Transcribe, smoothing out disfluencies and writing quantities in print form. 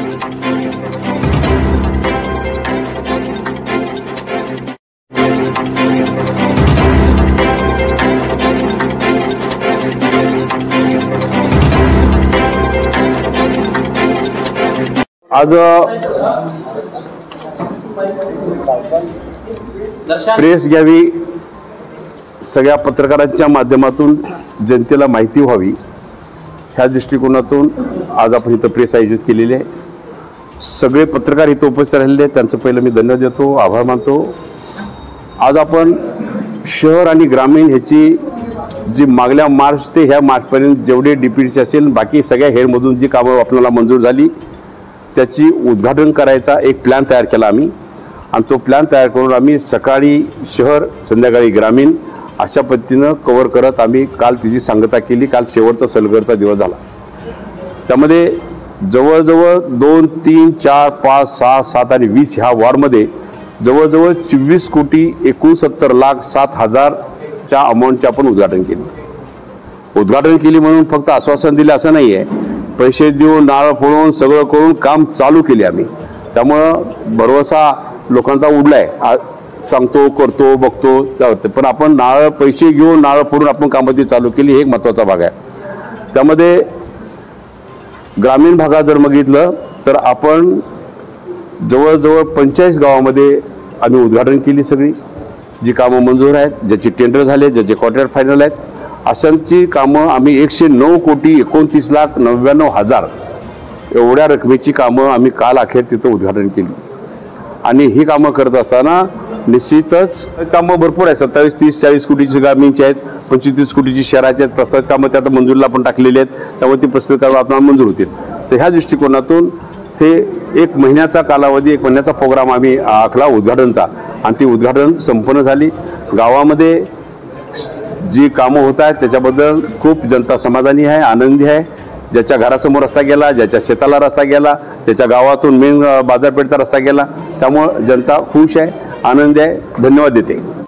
आज प्रेस घ्यावी, सगळ्या पत्रकारांच्या माध्यमातून जनतेला माहिती व्हावी ह्या दृष्टिकोनातून आज आपण इथं प्रेस आयोजित केलेली आहे। सगळे पत्रकार इथं उपस्थित राहिलेले आहेत, त्यांचं पहिलं मी धन्यवाद देतो, आभार मानतो। आज आपण शहर आणि ग्रामीण ह्याची जी मागल्या मार्च ते ह्या मार्चपर्यंत जेवढे डीपीडीसी असेल बाकी सगळ्या हेडमधून जी कामं आपल्याला मंजूर झाली त्याची उद्घाटन करायचा एक प्लॅन तयार केला आम्ही, आणि तो प्लॅन तयार करून आम्ही सकाळी शहर संध्याकाळी ग्रामीण अशा पद्धतीनं कव्हर करत आम्ही काल तिची सांगता केली। काल शेवटचा सलगरचा दिवस झाला, त्यामध्ये जवळजवळ 2, 3, 4, 5, 6, 7 आणि 20 ह्या वॉर्डमध्ये जवळजवळ 24,61,07,000च्या अमाऊंटचे आपण उद्घाटन केली म्हणून फक्त आश्वासन दिले असं नाही आहे, पैसे देऊन नारळ फोडून सगळं करून काम चालू केले आम्ही। त्यामुळं भरवसा लोकांचा उडलाय, सांगतो करतो बघतो त्यावरती, पण आपण नारळ पैसे घेऊन नारळ फोडून आपण कामं चालू केली, हे एक महत्त्वाचा भाग आहे। त्यामध्ये ग्रामीण भागात जर बघितलं तर आपण जवळजवळ 45 गावामध्ये आम्ही उद्घाटन केली, सगळी जी कामं मंजूर आहेत, ज्याची टेंडर झाले, ज्याचे कॉन्ट्रॅक्ट फायनल आहेत, अशांची कामं आम्ही 109,29,99,000 एवढ्या रकमेची कामं आम्ही काल अखेर तिथं उद्घाटन केली। आणि ही कामं करत असताना निश्चितच कामं भरपूर आहेत, 27, 30, 40 कोटीची ग्रामीणची आहेत, 25-30 कोटीची शहराची आहेत, प्रस्तावित कामं त्यात मंजूरला पण टाकलेली आहेत, त्यामुळे ती प्रस्तावित कामं आपल्याला मंजूर होतील। तर ह्या दृष्टिकोनातून हे 1 महिन्याचा कालावधी, 1 महिन्याचा प्रोग्राम आम्ही आखला उद्घाटनचा, आणि ती उद्घाटन संपन्न झाली। गावामध्ये जी कामं होत आहेत त्याच्याबद्दल खूप जनता समाधानी आहे, आनंदी आहे। ज्याच्या घरासमोर रस्ता गेला, ज्याच्या शेताला रस्ता गेला, ज्याच्या गावातून मेन बाजारपेठचा रस्ता गेला, त्यामुळे जनता खुश आहे, आनंदी आहे, धन्यवाद देते।